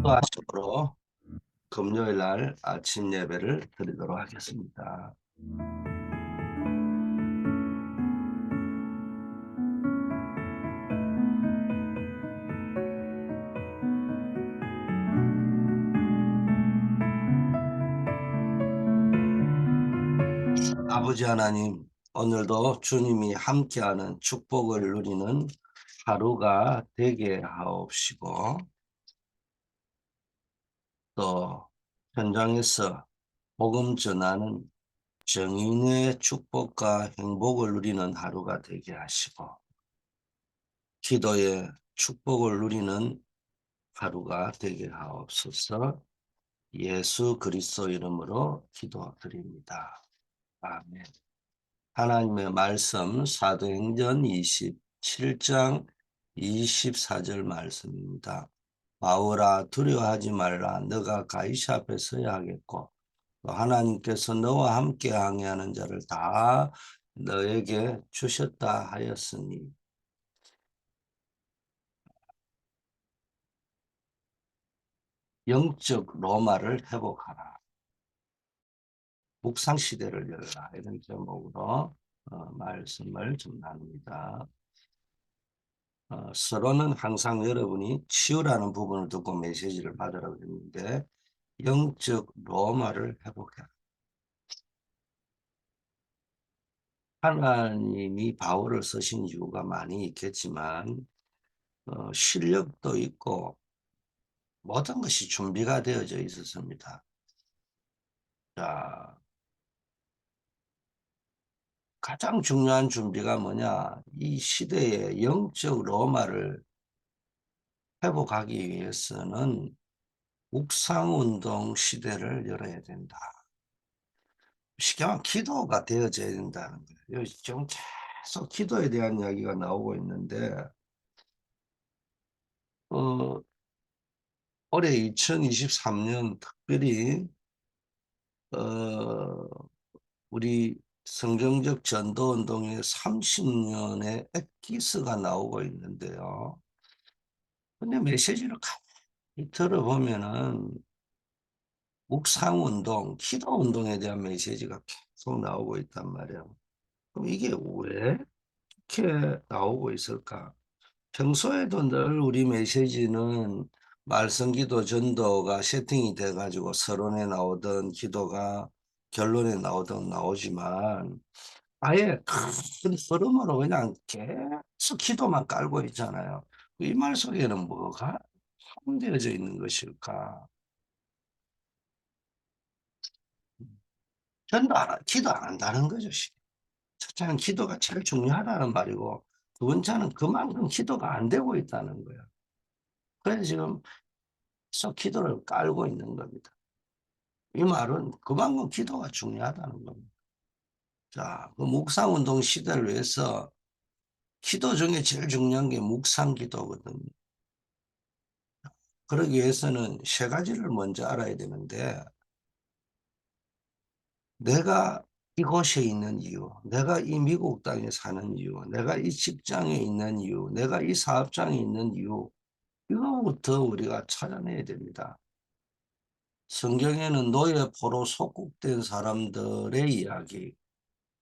기도하심으로 금요일 날 아침 예배를 드리도록 하겠습니다. 아버지 하나님, 오늘도 주님이 함께하는 축복을 누리는 하루가 되게 하옵시고, 또 현장에서 복음 전하는 정인의 축복과 행복을 누리는 하루가 되게 하시고, 기도의 축복을 누리는 하루가 되게 하옵소서. 예수 그리스도 이름으로 기도드립니다. 아멘. 하나님의 말씀 사도행전 27장 24절 말씀입니다. 바울아, 두려워하지 말라. 너가 가이사 앞에 서야 하겠고 또 하나님께서 너와 함께 항해하는 자를 다 너에게 주셨다 하였으니. 영적 로마를 회복하라. 묵상 시대를 열라. 이런 제목으로 말씀을 좀 나눕니다. 서론은 항상 여러분이 치유라는 부분을 듣고 메시지를 받으라고 했는데, 영적 로마를 회복해라. 하나님이 바울을 쓰신 이유가 많이 있겠지만 실력도 있고 모든 것이 준비가 되어져 있었습니다. 자, 가장 중요한 준비가 뭐냐? 이 시대의 영적 로마를 회복하기 위해서는 묵상운동 시대를 열어야 된다. 쉽게 말하면 기도가 되어져야 된다는 거예요. 지금 계속 기도에 대한 이야기가 나오고 있는데, 어, 올해 2023년 특별히 어, 우리 성경적 전도운동의 30년의 엑기스가 나오고 있는데요. 근데 메시지를 가만히 들어보면은 묵상운동, 기도운동에 대한 메시지가 계속 나오고 있단 말이에요. 그럼 이게 왜 이렇게 나오고 있을까? 평소에도 늘 우리 메시지는 말씀 기도 전도가 세팅이 돼 가지고 서론에 나오던 기도가 결론에 나오던 나오지만 아예 큰 흐름으로 그냥 계속 기도만 깔고 있잖아요. 이 말 속에는 뭐가 함되어져 있는 것일까? 전도 기도 안 한다는 거죠. 첫째는 기도가 제일 중요하다는 말이고, 두 번째는 그만큼 기도가 안 되고 있다는 거예요. 그래서 지금 계속 기도를 깔고 있는 겁니다. 이 말은 그만큼 기도가 중요하다는 겁니다. 자, 그 묵상운동 시대를 위해서 기도 중에 제일 중요한 게 묵상 기도거든요. 그러기 위해서는 세 가지를 먼저 알아야 되는데, 내가 이곳에 있는 이유, 내가 이 미국 땅에 사는 이유, 내가 이 직장에 있는 이유, 내가 이 사업장에 있는 이유, 이거부터 우리가 찾아내야 됩니다. 성경에는 노예포로 속국된 사람들의 이야기,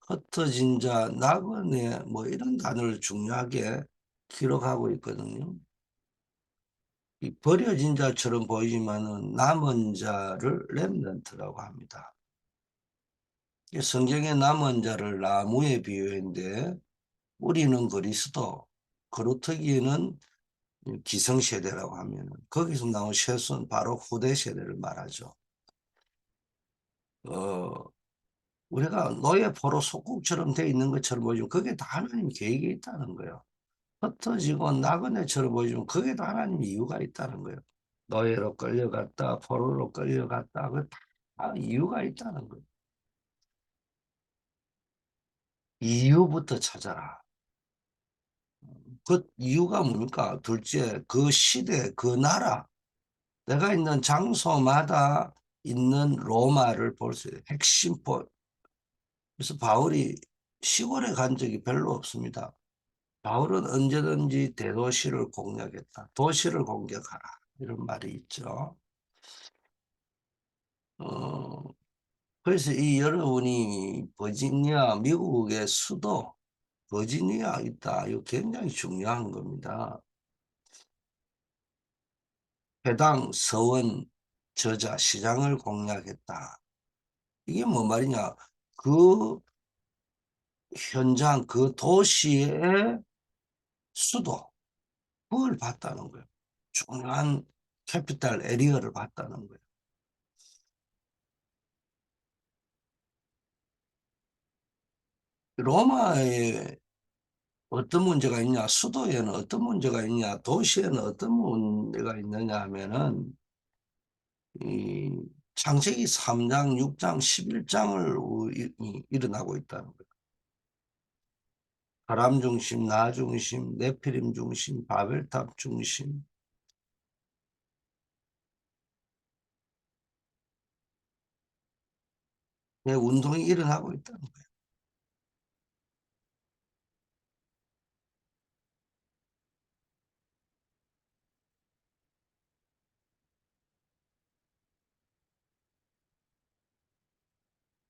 흩어진 자, 나그네 뭐 이런 단어를 중요하게 기록하고 있거든요. 이 버려진 자처럼 보이지만은 남은 자를 렘넌트라고 합니다. 이 성경의 남은 자를 나무에 비유했는데 우리는 그리스도, 그루터기에는 기성세대라고 하면 거기서 나온 셋은 바로 후대 세대를 말하죠. 어, 우리가 노예포로 속국처럼 돼 있는 것처럼 보이지만 그게 다 하나님 계획이 있다는 거예요. 흩어지고 나그네처럼 보이지만 그게 다 하나님 이유가 있다는 거예요. 노예로 끌려갔다, 포로로 끌려갔다, 그 다 이유가 있다는 거예요. 이유부터 찾아라. 그 이유가 뭡니까? 둘째, 그 시대, 그 나라, 내가 있는 장소마다 있는 로마를 볼 수 있어요. 핵심 그래서 바울이 시골에 간 적이 별로 없습니다. 바울은 언제든지 대도시를 공략했다. 도시를 공격하라. 이런 말이 있죠. 어, 그래서 이 여러분이 버지니아, 미국의 수도 버지니아 있다. 이거 굉장히 중요한 겁니다. 해당 서원 저자 시장을 공략했다. 이게 뭐 말이냐? 그 현장, 그 도시의 수도, 그걸 봤다는 거예요. 중요한 캐피탈 에리어를 봤다는 거예요. 로마에 어떤 문제가 있냐, 수도에는 어떤 문제가 있냐, 도시에는 어떤 문제가 있느냐 하면은, 이 창세기 3장, 6장, 11장을 일어나고 있다는 거예요. 바람 중심, 나 중심, 네피림 중심, 바벨탑 중심. 운동이 일어나고 있다는 거예요.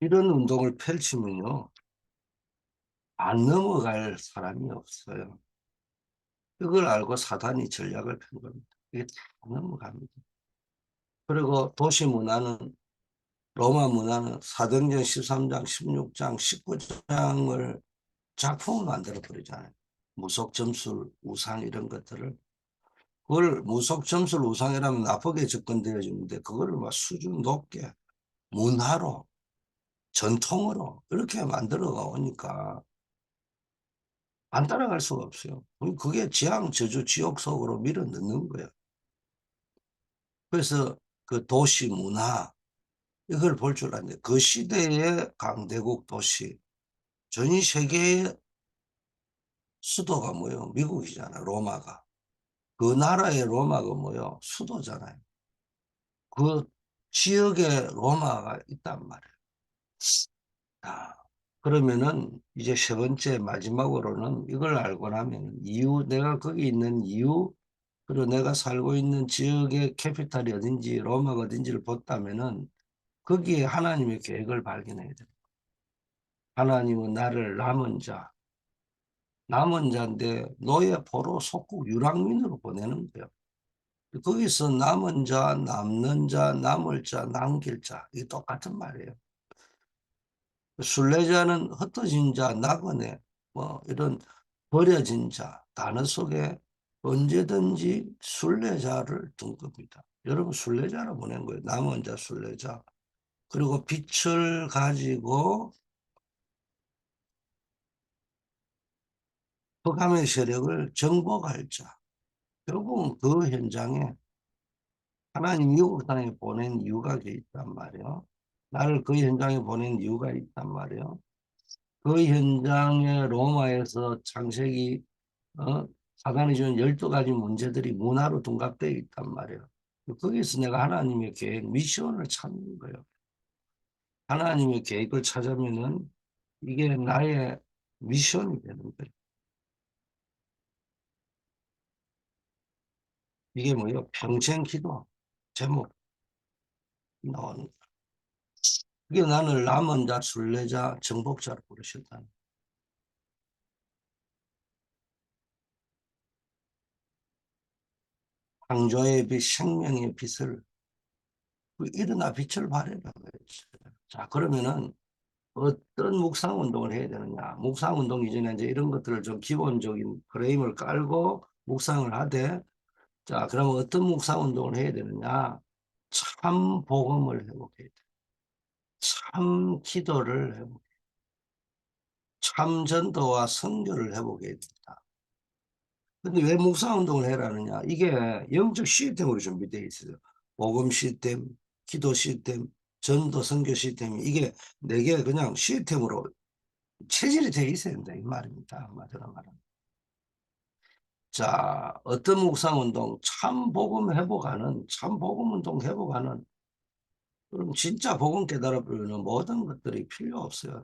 이런 운동을 펼치면요, 안 넘어갈 사람이 없어요. 그걸 알고 사단이 전략을 편 겁니다. 이게 다 넘어갑니다. 그리고 도시 문화는, 로마 문화는 사도행전 13장, 16장, 19장을 작품을 만들어 버리잖아요. 무속 점술, 우상 이런 것들을. 그걸 무속 점술, 우상이라면 나쁘게 접근되어 주는데 그거를 막 수준 높게 문화로, 전통으로 이렇게 만들어 오니까 안 따라갈 수가 없어요. 그게 지향, 저주, 지옥 속으로 밀어 넣는 거예요. 그래서 그 도시 문화, 이걸 볼 줄 알았는데 그 시대의 강대국 도시, 전 세계의 수도가 뭐요? 미국이잖아요. 로마가. 그 나라의 로마가 뭐요? 수도잖아요. 그 지역에 로마가 있단 말이에요. 아, 그러면은 이제 세 번째 마지막으로는 이걸 알고 나면 이유, 내가 거기 있는 이유, 그리고 내가 살고 있는 지역의 캐피탈이 어딘지, 로마가 어딘지를 봤다면은 거기에 하나님의 계획을 발견해야 돼요. 하나님은 나를 남은 자인데 노예 포로 속국 유랑민으로 보내는 거예요. 거기서 남은 자, 남는 자, 남을 자, 남길 자, 이게 똑같은 말이에요. 순례자는 흩어진 자, 나그네, 뭐 이런 버려진 자, 단어 속에 언제든지 순례자를 둔 겁니다. 여러분 순례자로 보낸 거예요. 남은 자, 순례자. 그리고 빛을 가지고 흑암의 세력을 정복할 자. 결국은 그 현장에 하나님 미국 땅에 보낸 이유가 있단 말이에요. 나를 그 현장에 보낸 이유가 있단 말이에요. 그 현장에 로마에서 창세기 사단이 주는 12가지 문제들이 문화로 둔갑되어 있단 말이에요. 거기서 내가 하나님의 계획, 미션을 찾는 거예요. 하나님의 계획을 찾으면은 이게 나의 미션이 되는 거예요. 이게 뭐예요? 평생 기도 제목 나오는 거예요. 그게 나를 남은 자, 순례자, 정복자로 부르셨다. 창조의 빛, 생명의 빛을 일어나 빛을 발해라. 자, 그러면은 어떤 묵상 운동을 해야 되느냐? 묵상 운동 이전에 이제 이런 것들을 좀 기본적인 프레임을 깔고 묵상을 하되, 자, 그러면 어떤 묵상 운동을 해야 되느냐? 참 복음을 회복해야 돼. 참 기도를 회복, 참 전도와 선교를 회복해야 된다. 근데 왜 묵상 운동을 해라느냐? 이게 영적 시스템으로 준비되어 있어요. 복음 시스템, 기도 시스템, 전도 선교 시스템이 이게 네 개 그냥 시스템으로 체질이 돼 있어야 된다 이 말입니다. 한마디로 말하면. 자, 어떤 묵상 운동, 참 복음 회복하는, 참 복음 운동 회복하는, 그럼 진짜 복음 깨달아 버리는 모든 것들이 필요 없어요.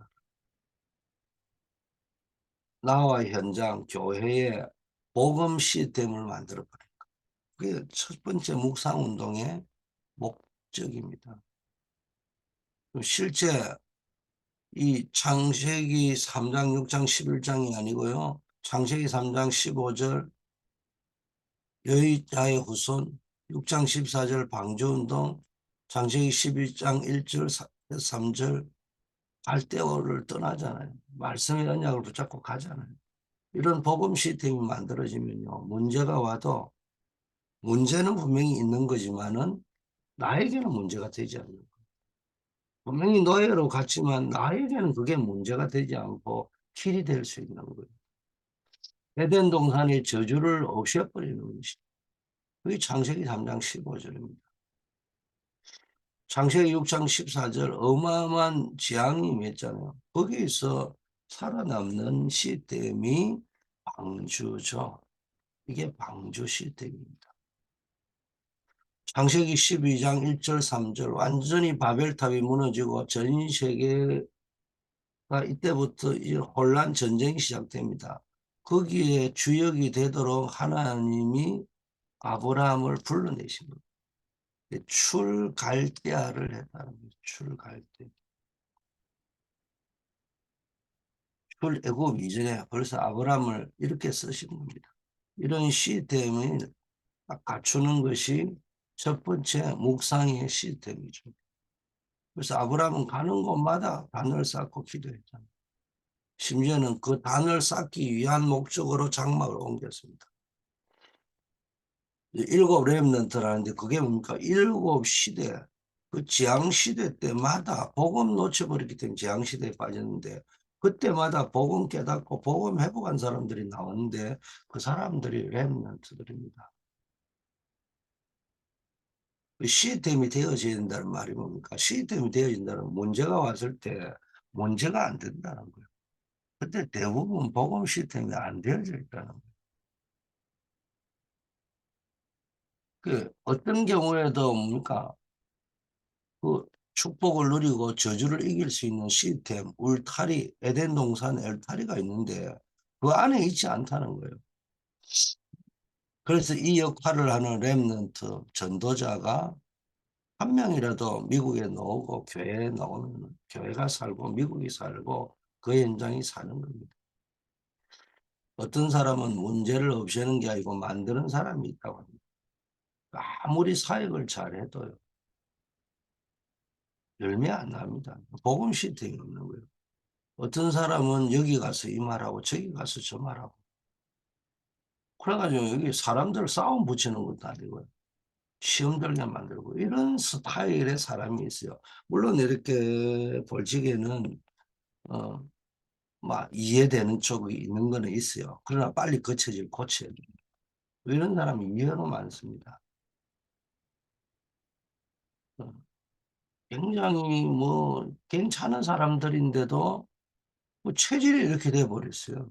나와 현장, 교회에 복음 시스템을 만들어 버려요. 그게 첫 번째 묵상운동의 목적입니다. 실제 이 창세기 3장, 6장, 11장이 아니고요. 창세기 3장 15절 여의자의 후손, 6장 14절 방주운동, 창세기 12장 1절, 3절 갈대오를 떠나잖아요. 말씀의 언약을 붙잡고 가잖아요. 이런 복음 시스템이 만들어지면요. 문제가 와도 문제는 분명히 있는 거지만은 나에게는 문제가 되지 않는 거예요. 분명히 노예로 갔지만 나에게는 그게 문제가 되지 않고 길이 될 수 있는 거예요. 에덴 동산의 저주를 없애버리는 것이. 그게 창세기 3장 15절입니다. 창세기 6장 14절 어마어마한 재앙이 임했잖아요. 거기에서 살아남는 시스템이 방주죠. 이게 방주 시스템입니다. 창세기 12장 1절 3절 완전히 바벨탑이 무너지고 전 세계가 이때부터 이 혼란 전쟁이 시작됩니다. 거기에 주역이 되도록 하나님이 아브라함을 불러내신 겁니다. 출갈대아를 했다는 거예요. 출갈대. 출애굽 이전에 벌써 아브라함을 이렇게 쓰신 겁니다. 이런 시스템을 딱 갖추는 것이 첫 번째 묵상의 시스템이죠. 그래서 아브라함은 가는 곳마다 단을 쌓고 기도했잖아요. 심지어는 그 단을 쌓기 위한 목적으로 장막을 옮겼습니다. 일곱 렘넌트라는데 그게 뭡니까? 일곱 시대, 그 재앙시대 때마다 복음 놓쳐버렸기 때문에 재앙시대에 빠졌는데 그때마다 복음 깨닫고 복음 회복한 사람들이 나왔는데 그 사람들이 렘넌트들입니다. 그 시스템이 되어져야 된다는 말이 뭡니까? 시스템이 되어진다는 문제가 왔을 때 문제가 안 된다는 거예요. 그때 대부분 복음 시스템이 안 되어져 있다는 거예요. 그 어떤 경우에도 뭡니까? 그 축복을 누리고 저주를 이길 수 있는 시스템, 울타리, 에덴 동산 울타리가 있는데 그 안에 있지 않다는 거예요. 그래서 이 역할을 하는 렘넌트 전도자가 한 명이라도 미국에 나오고 교회에 나오면 교회가 살고 미국이 살고 그 현장이 사는 겁니다. 어떤 사람은 문제를 없애는 게 아니고 만드는 사람이 있다고 합니다. 아무리 사역을 잘해도요. 열매 안 납니다. 복음 시스템이 없는 거예요. 어떤 사람은 여기 가서 이 말하고 저기 가서 저 말하고 그래가지고 여기 사람들 싸움 붙이는 것도 아니고요. 시험 들게 만들고 이런 스타일의 사람이 있어요. 물론 이렇게 벌칙에는 막 이해되는 쪽이 있는 거는 있어요. 그러나 빨리 고쳐야 돼요. 이런 사람이 이해로 많습니다. 어, 굉장히 뭐 괜찮은 사람들인데도 뭐 체질이 이렇게 돼 버렸어요.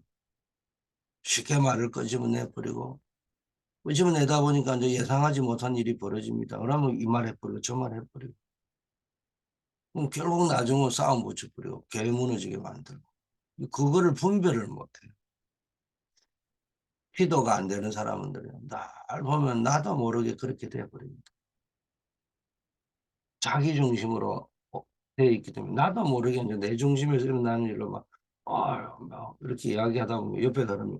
쉽게 말을 끄집어내버리고 끄집어내다 보니까 이제 예상하지 못한 일이 벌어집니다. 그러면 이 말 해버리고 저 말 해버리고 그럼 결국 나중에 싸움 붙여버리고 교회 무너지게 만들고 그거를 분별을 못해요. 기도가 안 되는 사람들은 날 보면 나도 모르게 그렇게 돼버립니다. 자기 중심으로 되어 있기 때문에 나도 모르게 이제 내 중심에서 일어나는 일로 막 이렇게 이야기하다 보면 옆에 사람이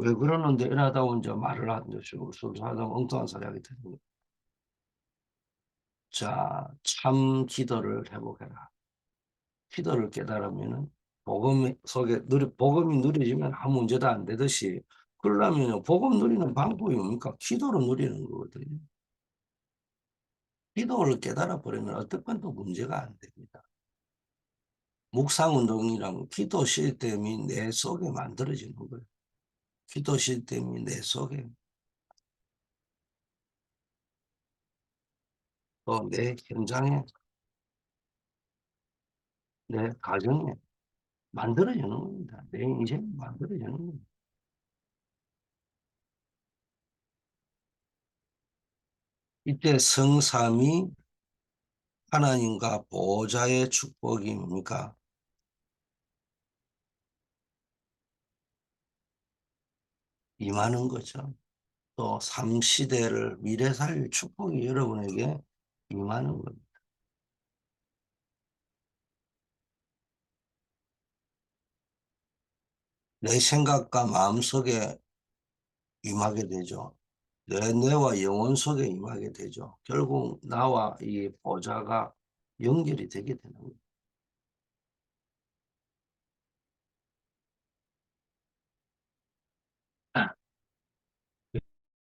왜 그러는데 이러다 보면 이제 말을 하든지 하다 보면 엉뚱한 소리 하게 되는 거예요. 자, 참 기도를 회복해라. 기도를 깨달으면은 복음 속에 복음이 누려지면 아무 문제도 안 되듯이 그러려면 복음 누리는 방법이 뭡니까? 기도로 누리는 거거든요. 기도를 깨달아 버리면 어떤 건 또 문제가 안 됩니다. 묵상 운동이랑 기도 시스템이 내 속에 만들어지는 거예요. 기도 시스템이 내 속에 또 내 현장에 내 가정에 만들어지는 겁니다. 내 인생이 만들어지는 겁니다. 이때 성삼이 하나님과 보호자의 축복이 뭡니까? 임하는 거죠. 또 3시대를 미래 살릴 축복이 여러분에게 임하는 겁니다. 내 생각과 마음 속에 임하게 되죠. 내 뇌와 영혼 속에 임하게 되죠. 결국 나와 이 보좌가 연결이 되게 되는 거예요.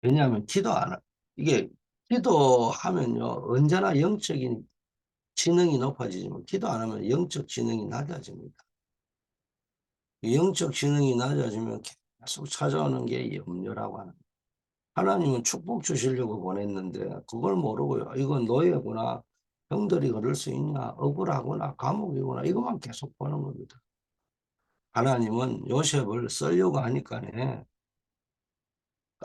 왜냐하면 기도 안 하, 이게 기도하면요 언제나 영적인 지능이 높아지지만 기도 안 하면 영적 지능이 낮아집니다. 영적 지능이 낮아지면 계속 찾아오는 게 염려라고 하는 거예요. 하나님은 축복 주시려고 보냈는데 그걸 모르고요. 이건 노예구나. 형들이 그럴 수 있나. 억울하구나. 감옥이구나. 이것만 계속 보는 겁니다. 하나님은 요셉을 쓰려고 하니까네.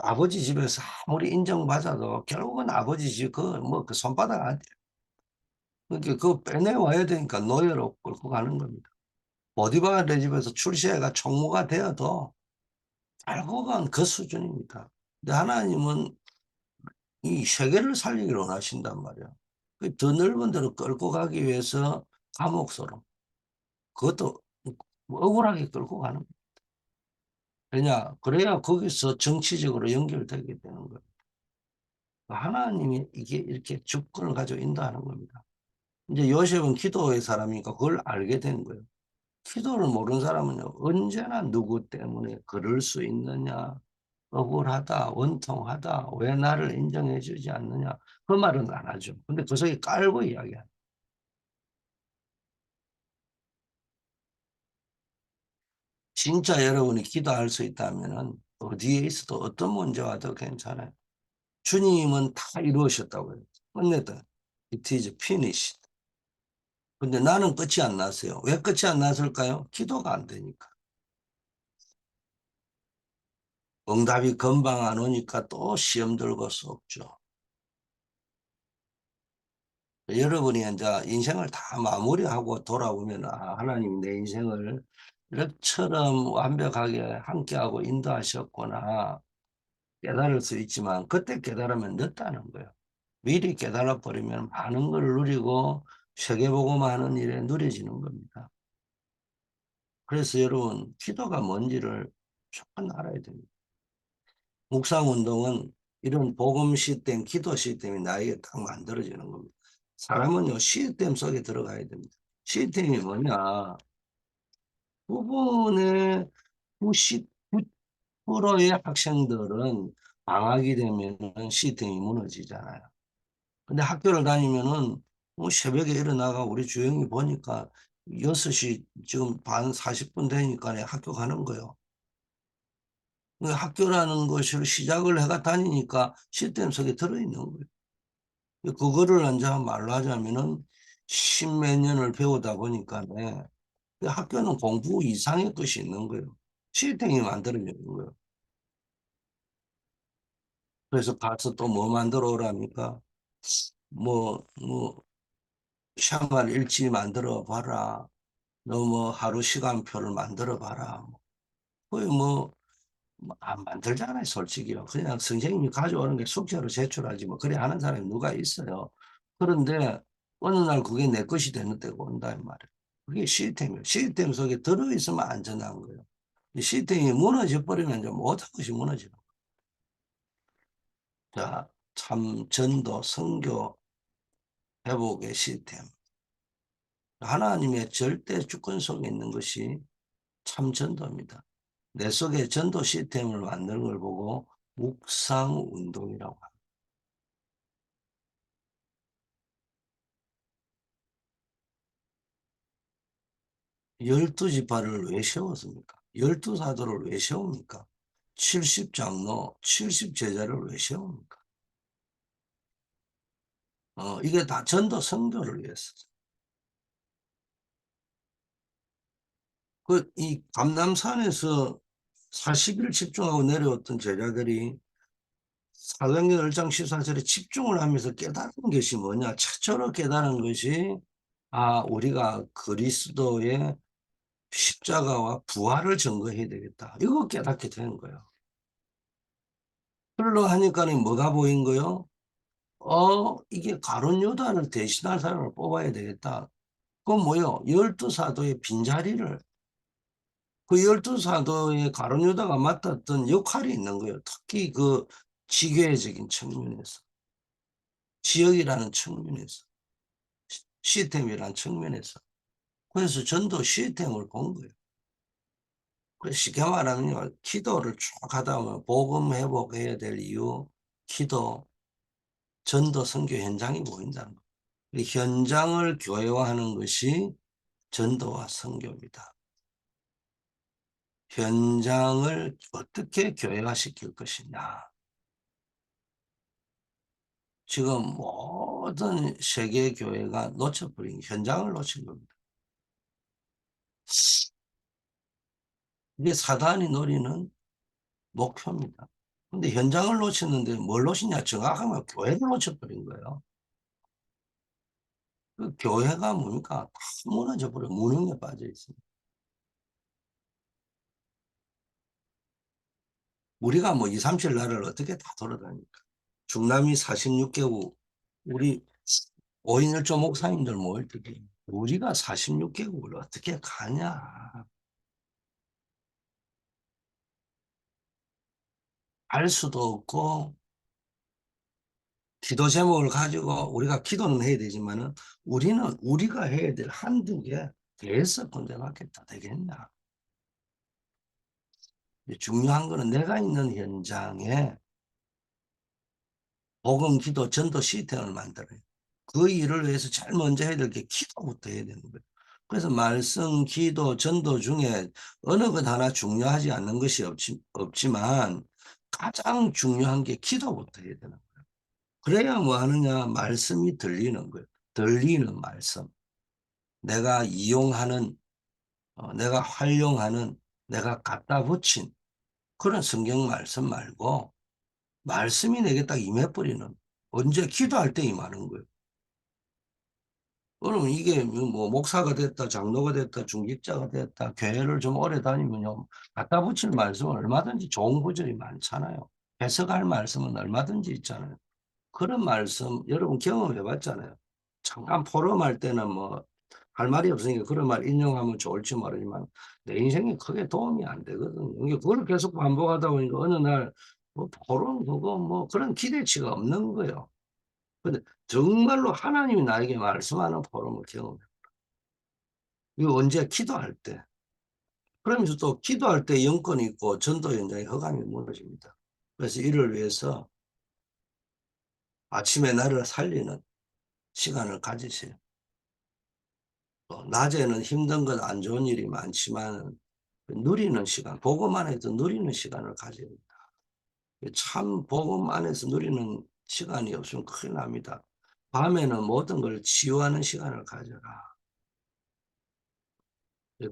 아버지 집에서 아무리 인정받아도 결국은 아버지 집 그 손바닥 안 돼. 그러니까 그거 빼내와야 되니까 노예로 끌고 가는 겁니다. 보디바르 집에서 출세해가 총무가 되어도 결국은 그 수준입니다. 근데 하나님은 이 세계를 살리기를 원하신단 말이야. 더 넓은 데로 끌고 가기 위해서 감옥소로 그것도 억울하게 끌고 가는 거야. 왜냐? 그래야 거기서 정치적으로 연결되게 되는 거예요. 하나님이 이게 이렇게 주권을 가지고 인도하는 겁니다. 이제 요셉은 기도의 사람이니까 그걸 알게 된 거예요. 기도를 모르는 사람은요, 언제나 누구 때문에 그럴 수 있느냐, 억울하다, 원통하다, 왜 나를 인정해 주지 않느냐, 그 말은 안 하죠. 근데 그 속에 깔고 이야기하는. 진짜 여러분이 기도할 수 있다면은 어디에 있어도 어떤 문제 와도 괜찮아요. 주님은 다 이루으셨다고요. 끝냈다. It is finished. 근데 나는 끝이 안 났어요. 왜 끝이 안 났을까요? 기도가 안 되니까. 응답이 금방 안 오니까 또 시험 들고 속죠. 여러분이 이제 인생을 다 마무리하고 돌아오면 하나님이 내 인생을 이처럼 완벽하게 함께하고 인도하셨구나 깨달을 수 있지만 그때 깨달으면 늦다는 거예요. 미리 깨달아 버리면 많은 걸 누리고 세계보고만 하는 일에 누려지는 겁니다. 그래서 여러분 기도가 뭔지를 조금 알아야 됩니다. 묵상운동은 이런 복음 시스템, 기도 시스템이 나에게 딱 만들어지는 겁니다. 사람은요, 시스템 속에 들어가야 됩니다. 시스템이 뭐냐? 부분의 99%의 학생들은 방학이 되면 시스템이 무너지잖아요. 근데 학교를 다니면은 뭐 새벽에 일어나가 우리 주영이 보니까 6시 지금 반 40분 되니까 학교 가는 거예요. 그 학교라는 것을 시작을 해가 다니니까 시스템 속에 들어있는 거예요. 그거를 이제 말로 하자면은 십몇 년을 배우다 보니까 네. 학교는 공부 이상의 것이 있는 거예요. 시스템이 만들어지는 거예요. 그래서 가서 또 뭐 만들어 오랍니까? 샤말 일지 만들어 봐라. 너 뭐 하루 시간표를 만들어 봐라. 거의 안 만들잖아요, 솔직히요. 그냥 선생님이 가져오는 게 숙제로 제출하지 뭐 그래 하는 사람이 누가 있어요. 그런데 어느 날 그게 내 것이 되는 때가 온다 이 말이에요. 그게 시스템이에요. 시스템 속에 들어있으면 안전한 거예요. 이 시스템이 무너져 버리면 이제 모든 것이 무너지는 거예요. 자, 참 전도, 선교, 회복의 시스템. 하나님의 절대 주권 속에 있는 것이 참 전도입니다. 내 속에 전도 시스템을 만드는 걸 보고 묵상 운동이라고 합니다. 12지파를 왜 세웠습니까? 12사도를 왜 세웁니까? 70장로, 70제자를 왜 세웁니까? 이게 다 전도 성도를 위해서. 이 감남산에서 40일 집중하고 내려왔던 제자들이 사도행전 1장 14절에 집중을 하면서 깨달은 것이 뭐냐? 최초로 깨달은 것이 우리가 그리스도의 십자가와 부활을 증거해야 되겠다. 이거 깨닫게 되는 거예요. 흘러 하니까는 뭐가 보인 거요? 이게 가룟 유다를 대신할 사람을 뽑아야 되겠다. 그건 뭐요? 열두 사도의 빈자리를, 그 열두 사도의 가룟 유다가 맡았던 역할이 있는 거예요. 특히 그 지교회적인 측면에서, 지역이라는 측면에서, 시스템이라는 측면에서. 그래서 전도 시스템을 본 거예요. 그래서 쉽게 말하면 기도를 쭉 하다 보면 복음 회복해야 될 이유, 기도, 전도, 선교 현장이 보인다는 거예요. 이 현장을 교회화하는 것이 전도와 선교입니다. 현장을 어떻게 교회화시킬 것이냐. 지금 모든 세계 교회가 놓쳐버린 현장을 놓친 겁니다. 이게 사단이 노리는 목표입니다. 근데 현장을 놓쳤는데 뭘 놓치냐? 정확하면 교회를 놓쳐버린 거예요. 그 교회가 뭡니까? 다 무너져 버려. 무능에 빠져 있습니다. 우리가 뭐 2, 3칠 나라를 어떻게 다 돌아다닙니까? 중남미 46개국, 우리 5인 1조 목사님들 모일 때 우리가 46개국을 어떻게 가냐? 알 수도 없고, 기도 제목을 가지고 우리가 기도는 해야 되지만은 우리는 우리가 해야 될 한두 개 대해서 군대 맞겠다 되겠냐? 중요한 거는 내가 있는 현장에 복음, 기도, 전도 시스템을 만들어요. 그 일을 위해서 제일 먼저 해야 될 게 기도부터 해야 되는 거예요. 그래서 말씀, 기도, 전도 중에 어느 것 하나 중요하지 않는 것이 없지만 가장 중요한 게 기도부터 해야 되는 거예요. 그래야 뭐 하느냐? 말씀이 들리는 거예요. 들리는 말씀. 내가 이용하는, 내가 활용하는, 내가 갖다 붙인 그런 성경 말씀 말고 말씀이 내게 딱 임해버리는, 언제 기도할 때 임하는 거예요. 그러면 이게 뭐 목사가 됐다, 장로가 됐다, 중직자가 됐다, 교회를 좀 오래 다니면요, 갖다 붙일 말씀은 얼마든지 좋은 구절이 많잖아요. 해석할 말씀은 얼마든지 있잖아요. 그런 말씀 여러분 경험해 봤잖아요. 잠깐 포럼할 때는 뭐 할 말이 없으니까 그런 말 인용하면 좋을지 모르지만 내 인생에 크게 도움이 안 되거든요. 이게 그걸 계속 반복하다 보니까 어느 날 뭐 포럼 그거 뭐 그런 기대치가 없는 거예요. 근데 정말로 하나님이 나에게 말씀하는 포럼을 경험해. 이거 언제 기도할 때. 그러면서 또 기도할 때 영권이 있고 전도 현장의 허감이 무너집니다. 그래서 이를 위해서 아침에 나를 살리는 시간을 가지세요. 또 낮에는 힘든 것 안 좋은 일이 많지만 누리는 시간, 복음 안에서 누리는 시간을 가져야 됩니다. 참 복음 안에서 누리는 시간이 없으면 큰일 납니다. 밤에는 모든 걸 치유하는 시간을 가져라.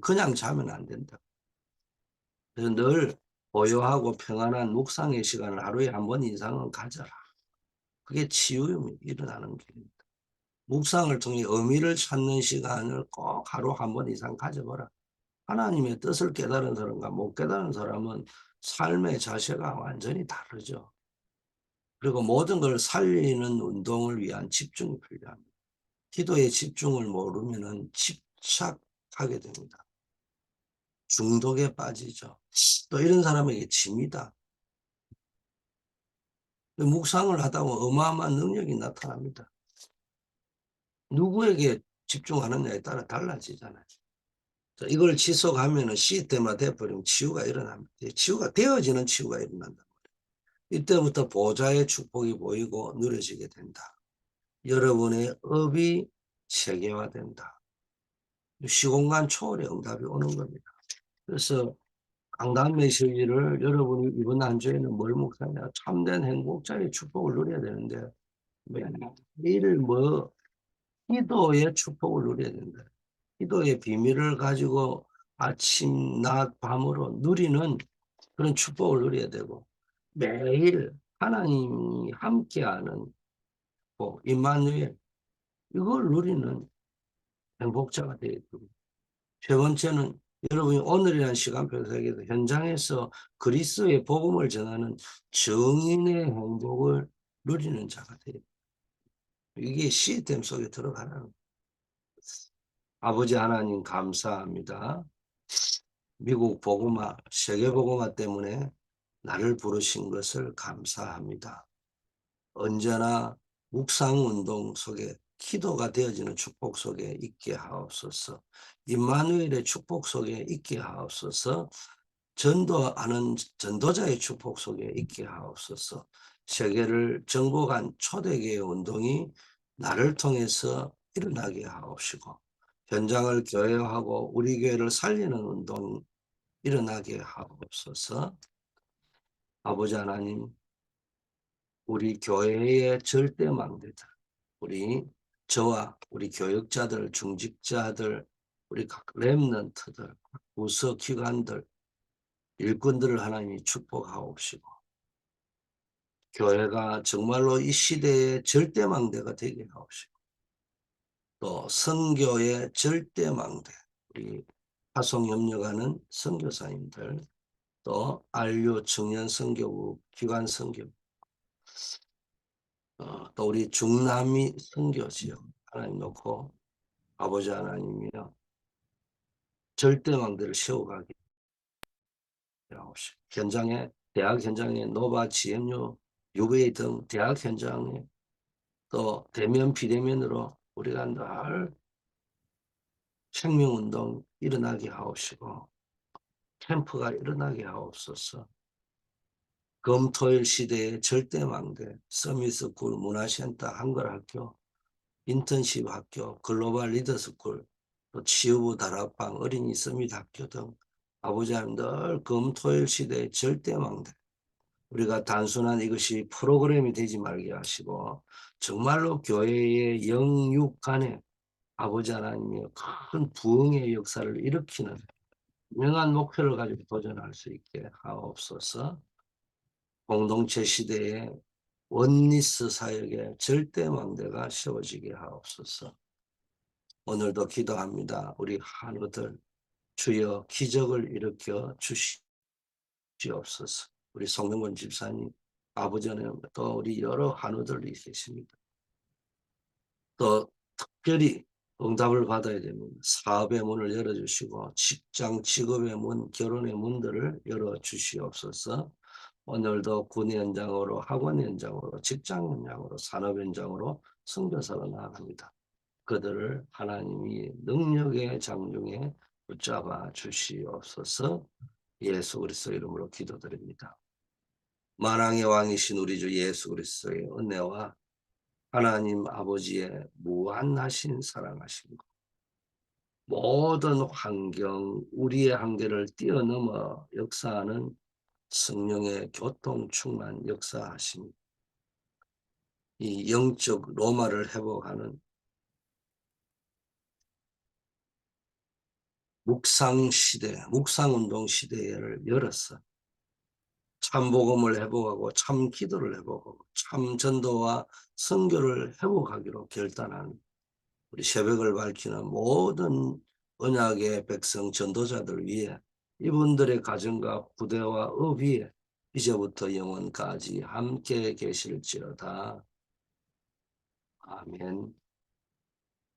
그냥 자면 안 된다. 그래서 늘 고요하고 평안한 묵상의 시간을 하루에 한 번 이상은 가져라. 그게 치유이 일어나는 길입니다. 묵상을 통해 의미를 찾는 시간을 꼭 하루 한 번 이상 가져보라. 하나님의 뜻을 깨달은 사람과 못 깨달은 사람은 삶의 자세가 완전히 다르죠. 그리고 모든 걸 살리는 운동을 위한 집중이 필요합니다. 기도에 집중을 모르면 집착하게 됩니다. 중독에 빠지죠. 또 이런 사람에게 집니다. 묵상을 하다 보면 어마어마한 능력이 나타납니다. 누구에게 집중하느냐에 따라 달라지잖아요. 자, 이걸 지속하면 시스템화 돼버리면 치유가 일어납니다. 치유가 되어지는 치유가 일어난다. 이때부터 보좌의 축복이 보이고 누려지게 된다. 여러분의 업이 체계화된다. 시공간 초월의 응답이 오는 겁니다. 그래서 강단 메시지를 여러분이 이번 한 주에는 뭘 묵상해야 참된 행복자의 축복을 누려야 되는데 매일 뭐 기도의 축복을 누려야 된다. 기도의 비밀을 가지고 아침, 낮, 밤으로 누리는 그런 축복을 누려야 되고 매일 하나님이 함께하는 임마누엘 이걸 누리는 행복자가 되겠습니다. 세 번째는 여러분이 오늘이라는 시간표 속에서 현장에서 그리스도의 복음을 전하는 정인의 행복을 누리는 자가 돼요. 이게 시스템 속에 들어가는 거예요. 아버지 하나님 감사합니다. 미국 복음화, 세계 복음화 때문에 나를 부르신 것을 감사합니다. 언제나 묵상운동 속에 기도가 되어지는 축복 속에 있게 하옵소서. 임마누엘의 축복 속에 있게 하옵소서. 전도하는 전도자의 축복 속에 있게 하옵소서. 세계를 정복한 초대교회 운동이 나를 통해서 일어나게 하옵시고, 현장을 교회화하고 우리 교회를 살리는 운동이 일어나게 하옵소서. 아버지 하나님, 우리 교회의 절대망대들, 우리 저와 우리 교역자들, 중직자들, 우리 각 렘넌트들, 부서 기관들, 일꾼들을 하나님이 축복하옵시고, 교회가 정말로 이 시대의 절대망대가 되게 하옵시고, 또 선교의 절대망대, 우리 화송협력하는 선교사님들, 또 안류 청년 선교국, 기관 선교, 또 우리 중남미 선교 지역 하나님 놓고 아버지 하나님이여 절대망대를 세워가게 하옵시고, 현장에 대학 현장에 노바, GMU, UVA 등 대학 현장에 또 대면 비대면으로 우리가 늘 생명운동 일어나게 하옵시고 캠프가 일어나게 하옵소서. 금토일 시대의 절대망대 서밋스쿨, 문화센터, 한글학교, 인턴십 학교, 글로벌 리더스쿨, 또 치유부 다락방, 어린이 서밋 학교 등 아버지 하나님 늘 금토일 시대의 절대망대, 우리가 단순한 이것이 프로그램이 되지 말게 하시고 정말로 교회의 영육 간에 아버지 하나님의 큰 부흥의 역사를 일으키는 분명한 목표를 가지고 도전할 수 있게 하옵소서. 공동체 시대에 원리스 사역의 절대망대가 세워지게 하옵소서. 오늘도 기도합니다. 우리 한우들 주여 기적을 일으켜 주시옵소서. 우리 송명곤 집사님, 아버지는 또 우리 여러 한우들이 계십니다. 또 특별히 응답을 받아야 됩니다. 사업의 문을 열어주시고 직장, 직업의 문, 결혼의 문들을 열어주시옵소서. 오늘도 군 현장으로, 학원 현장으로, 직장 현장으로, 산업 현장으로 선교사로 나아갑니다. 그들을 하나님이 능력의 장중에 붙잡아 주시옵소서. 예수 그리스도 이름으로 기도드립니다. 만왕의 왕이신 우리 주 예수 그리스도의 은혜와 하나님 아버지의 무한하신 사랑하심과 모든 환경, 우리의 한계를 뛰어넘어 역사하는 성령의 교통 충만 역사하심, 이 영적 로마를 회복하는 묵상시대, 묵상운동 시대를 열어서 참복음을 회복하고 참 기도를 회복하고 참 전도와 선교를 회복하기로 결단한 우리 새벽을 밝히는 모든 언약의 백성 전도자들 위해 이분들의 가정과 부대와 업 위에 이제부터 영원까지 함께 계실지어다. 아멘.